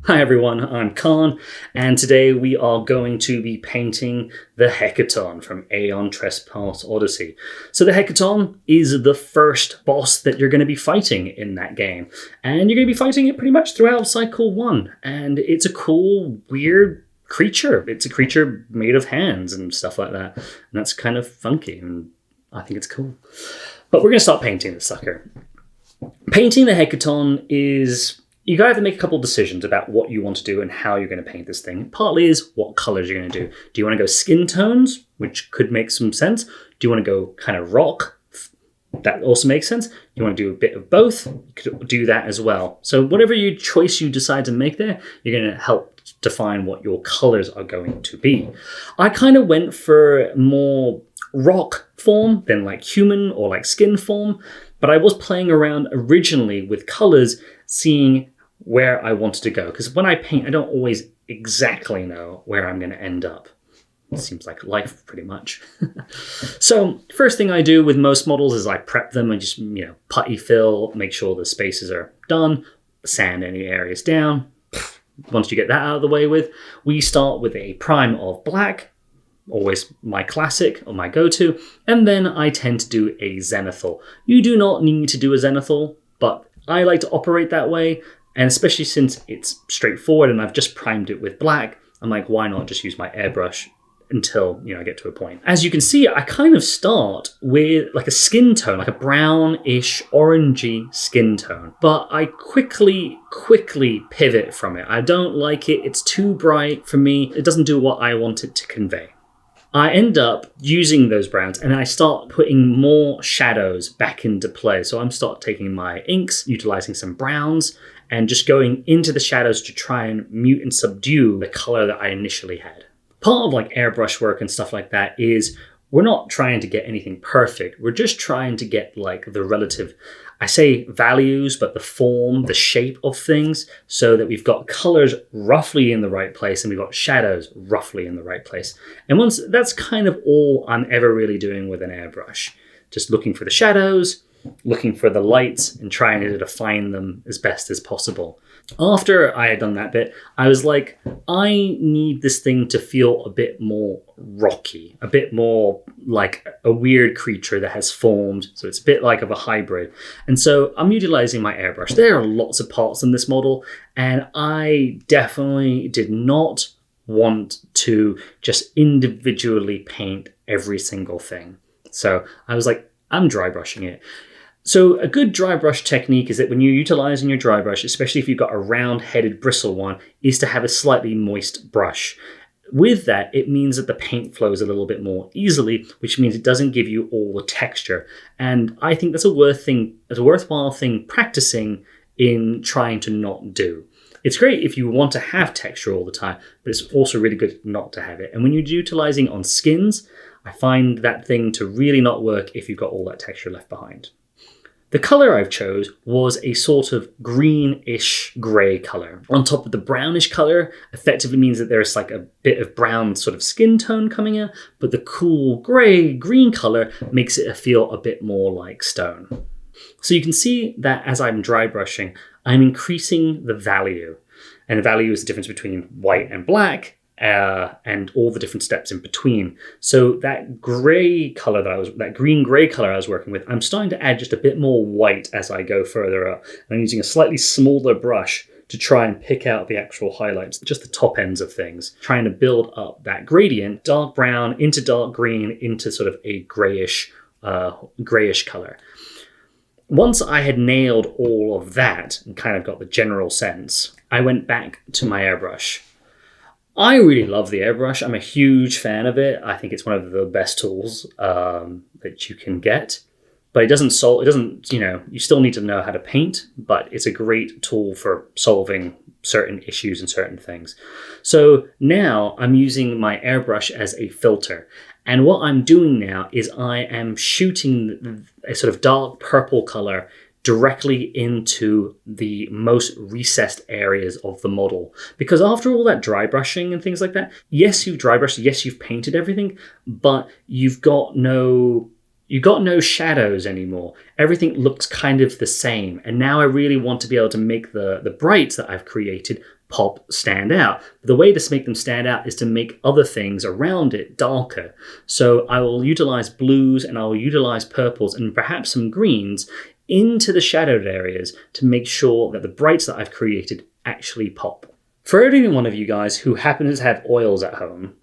Hi everyone, I'm Khan, and today we are going to be painting the Hekaton from Aeon Trespass Odyssey. So the Hekaton is the first boss that you're going to be fighting in that game, and you're going to be fighting it pretty much throughout Cycle 1, and it's a cool, weird creature. It's a creature made of hands and stuff like that, and that's kind of funky, and I think it's cool. But we're going to start painting the sucker. Painting the Hekaton is... You gotta have to make a couple of decisions about what you want to do and how you're going to paint this thing. Partly is what colors you're going to do. Do you want to go skin tones, which could make some sense? Do you want to go kind of rock? That also makes sense. You want to do a bit of both? You could do that as well. So whatever choice you decide to make there, you're going to help define what your colors are going to be. I kind of went for more rock form than like human or like skin form, but I was playing around originally with colors, seeing where I wanted to go. Because when I paint, I don't always exactly know where I'm going to end up. It seems like life, pretty much. So first thing I do with most models is I prep them. I just, putty fill, make sure the spaces are done, sand any areas down. Once you get that out of the way with, we start with a prime of black, always my classic or my go-to, and then I tend to do a Zenithal. You do not need to do a Zenithal, but I like to operate that way, and especially since it's straightforward and I've just primed it with black, I'm like, why not just use my airbrush until, I get to a point. As you can see, I kind of start with like a skin tone, like a brownish, orangey skin tone, but I quickly pivot from it. I don't like it. It's too bright for me. It doesn't do what I want it to convey. I end up using those browns and I start putting more shadows back into play. So I'm start taking my inks, utilizing some browns, and just going into the shadows to try and mute and subdue the color that I initially had. Part of like airbrush work and stuff like that is we're not trying to get anything perfect. We're just trying to get like the relative, I say values, but the form, the shape of things, so that we've got colors roughly in the right place and we've got shadows roughly in the right place. And once that's kind of all I'm ever really doing with an airbrush. Just looking for the shadows, looking for the lights, and trying to define them as best as possible. After I had done that bit, I was like, I need this thing to feel a bit more rocky, a bit more like a weird creature that has formed. So it's a bit like of a hybrid. And so I'm utilizing my airbrush. There are lots of parts in this model, and I definitely did not want to just individually paint every single thing. So I was like, I'm dry brushing it. So a good dry brush technique is that when you're utilizing your dry brush, especially if you've got a round-headed bristle one, is to have a slightly moist brush. With that, it means that the paint flows a little bit more easily, which means it doesn't give you all the texture. And I think that's a worthwhile thing practicing in trying to not do. It's great if you want to have texture all the time, but it's also really good not to have it. And when you're utilizing on skins, I find that thing to really not work if you've got all that texture left behind. The color I've chose was a sort of greenish gray color. On top of the brownish color effectively means that there's like a bit of brown sort of skin tone coming out, but the cool green color makes it feel a bit more like stone. So you can see that as I'm dry brushing, I'm increasing the value. And the value is the difference between white and black, and all the different steps in between. So that green gray color I was working with, I'm starting to add just a bit more white as I go further up. And I'm using a slightly smaller brush to try and pick out the actual highlights, just the top ends of things, trying to build up that gradient, dark brown into dark green into sort of a grayish color. Once I had nailed all of that and kind of got the general sense, I went back to my airbrush. I really love the airbrush. I'm a huge fan of it. I think it's one of the best tools that you can get. But you still need to know how to paint, but it's a great tool for solving certain issues and certain things. So now I'm using my airbrush as a filter. And what I'm doing now is I am shooting a sort of dark purple color directly into the most recessed areas of the model. Because after all that dry brushing and things like that, yes, you've dry brushed, yes, you've painted everything, but you've got no shadows anymore. Everything looks kind of the same. And now I really want to be able to make the brights that I've created pop stand out. The way to make them stand out is to make other things around it darker. So I will utilize blues and I will utilize purples and perhaps some greens into the shadowed areas to make sure that the brights that I've created actually pop. For any one of you guys who happens to have oils at home,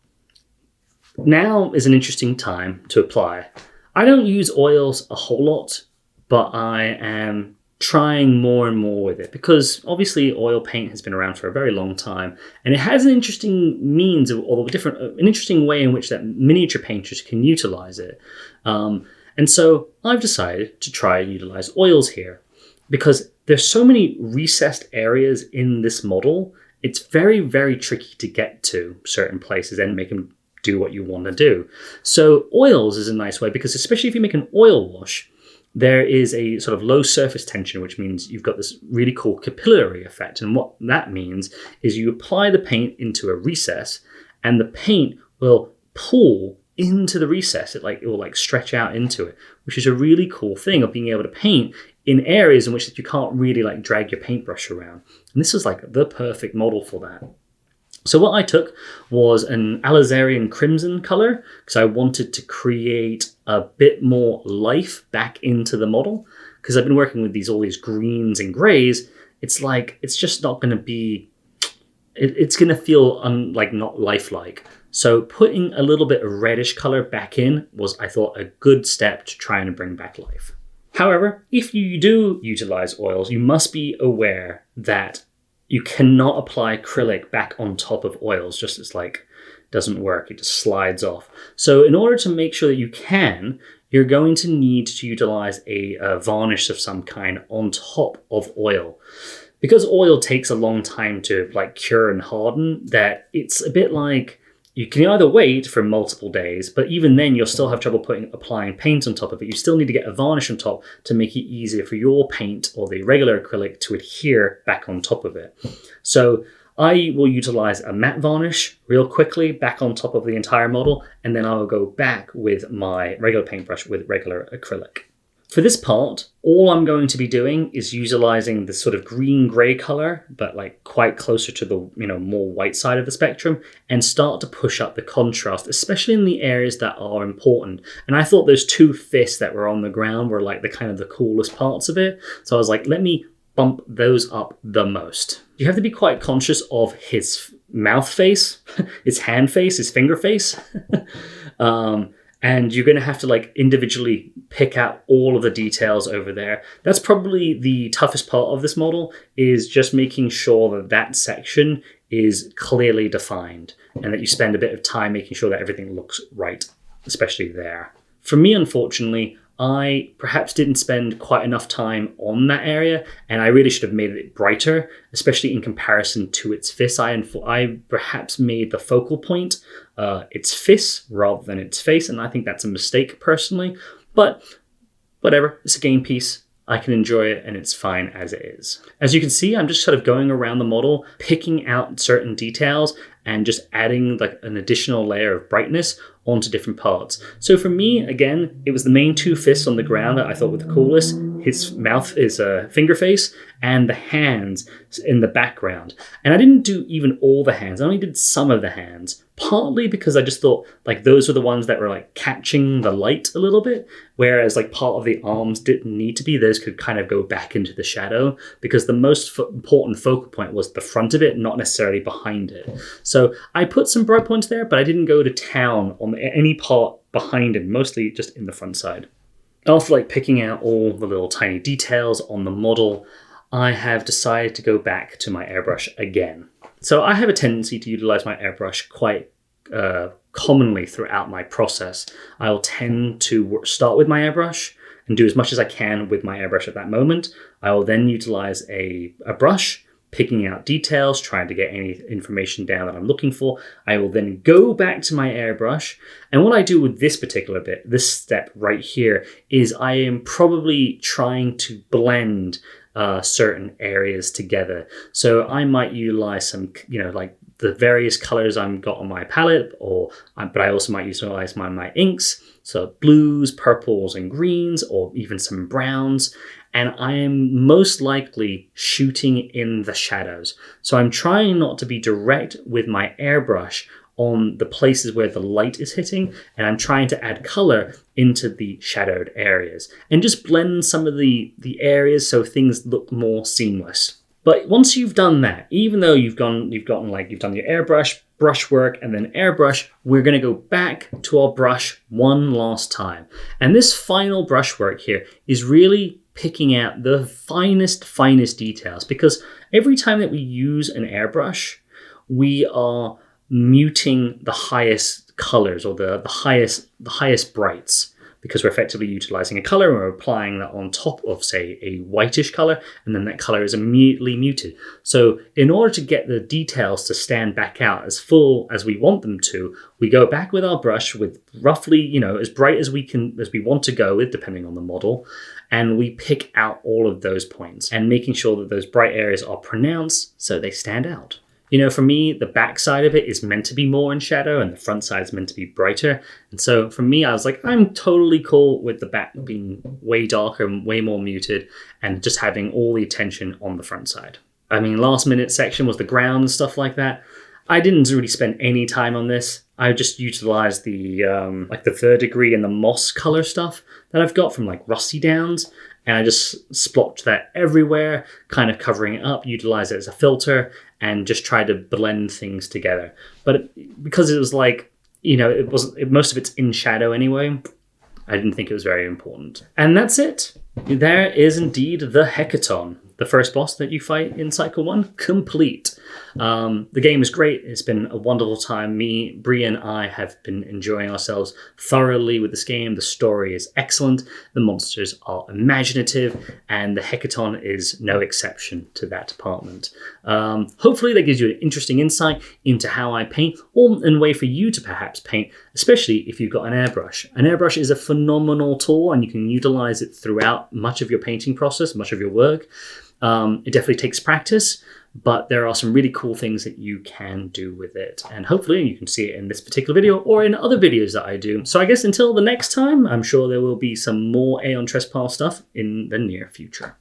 now is an interesting time to apply. I don't use oils a whole lot, but I am trying more and more with it because obviously oil paint has been around for a very long time and it has an interesting means of, or an interesting way in which that miniature painters can utilize it. And so I've decided to try and utilize oils here because there's so many recessed areas in this model. It's very, very tricky to get to certain places and make them do what you want to do. So oils is a nice way because especially if you make an oil wash, there is a sort of low surface tension, which means you've got this really cool capillary effect. And what that means is you apply the paint into a recess and the paint will pull into the recess. It will stretch out into it, which is a really cool thing of being able to paint in areas in which you can't really drag your paintbrush around. And this is the perfect model for that. So what I took was an Alizarian crimson color because I wanted to create a bit more life back into the model. Because I've been working with all these greens and grays, it's just not going to be, it's going to feel not lifelike. So putting a little bit of reddish color back in was, I thought, a good step to try and bring back life. However, if you do utilize oils, you must be aware that you cannot apply acrylic back on top of oils. Just doesn't work. It just slides off. So in order to make sure that you can, you're going to need to utilize a varnish of some kind on top of oil. Because oil takes a long time to cure and harden, that it's a bit you can either wait for multiple days, but even then you'll still have trouble applying paint on top of it. You still need to get a varnish on top to make it easier for your paint or the regular acrylic to adhere back on top of it. So I will utilize a matte varnish real quickly back on top of the entire model, and then I will go back with my regular paintbrush with regular acrylic. For this part, all I'm going to be doing is utilizing this sort of green-gray color, but quite closer to the more white side of the spectrum, and start to push up the contrast, especially in the areas that are important. And I thought those two fists that were on the ground were the coolest parts of it. So I was let me bump those up the most. You have to be quite conscious of his mouth face, his hand face, his finger face. And you're going to have to individually pick out all of the details over there. That's probably the toughest part of this model, is just making sure that section is clearly defined and that you spend a bit of time making sure that everything looks right, especially there. For me, unfortunately, I perhaps didn't spend quite enough time on that area, and I really should have made it brighter, especially in comparison to its fists. I perhaps made the focal point its fists rather than its face, and I think that's a mistake personally, but whatever, it's a game piece. I can enjoy it and it's fine as it is. As you can see, I'm just sort of going around the model, picking out certain details and just adding an additional layer of brightness onto different parts. So for me, again, it was the main two fists on the ground that I thought were the coolest. His mouth, his finger face, and the hands in the background. And I didn't do even all the hands. I only did some of the hands, partly because I just thought those were the ones that were catching the light a little bit, whereas part of the arms didn't need to be. Those could kind of go back into the shadow because the most important focal point was the front of it, not necessarily behind it. So I put some bright points there, but I didn't go to town on any part behind it, mostly just in the front side. After picking out all the little tiny details on the model, I have decided to go back to my airbrush again. So I have a tendency to utilize my airbrush quite commonly throughout my process. I'll tend to start with my airbrush and do as much as I can with my airbrush at that moment. I will then utilize a brush, picking out details, trying to get any information down that I'm looking for. I will then go back to my airbrush. And what I do with this particular bit, this step right here, is I am probably trying to blend certain areas together. So I might utilize some, the various colors I've got on my palette, but I also might utilize my inks. So blues, purples, and greens, or even some browns. and I am most likely shooting in the shadows. So I'm trying not to be direct with my airbrush on the places where the light is hitting, and I'm trying to add color into the shadowed areas and just blend some of the areas so things look more seamless. But once you've done that, even though you've done your airbrush, brushwork, and then airbrush, we're going to go back to our brush one last time. And this final brushwork here is really picking out the finest details, because every time that we use an airbrush, we are muting the highest colors or the highest brights, because we're effectively utilizing a color and we're applying that on top of, say, a whitish color, and then that color is immediately muted. So in order to get the details to stand back out as full as we want them to, we go back with our brush with roughly, you know, as bright as we want to go with, depending on the model, and we pick out all of those points and making sure that those bright areas are pronounced so they stand out. You know, for me, the back side of it is meant to be more in shadow and the front side is meant to be brighter. And so for me, I was like, I'm totally cool with the back being way darker and way more muted and just having all the attention on the front side. I mean, last minute section was the ground and stuff like that. I didn't really spend any time on this. I just utilized the like the third degree and the moss color stuff that I've got from like Rusty Downs. And I just splotched that everywhere, kind of covering it up, utilize it as a filter, and just try to blend things together. But because it was like, you know, most of it's in shadow anyway, I didn't think it was very important. And that's it. There is indeed the Hekaton, the first boss that you fight in Cycle 1, complete. The game is great. It's been a wonderful time. Me, Brie, and I have been enjoying ourselves thoroughly with this game. The story is excellent. The monsters are imaginative, and the Hekaton is no exception to that department. Hopefully that gives you an interesting insight into how I paint, or a way for you to perhaps paint, especially if you've got an airbrush. An airbrush is a phenomenal tool, and you can utilize it throughout much of your painting process, much of your work. It definitely takes practice, but there are some really cool things that you can do with it. And hopefully you can see it in this particular video or in other videos that I do. So I guess until the next time, I'm sure there will be some more Aeon Trespass stuff in the near future.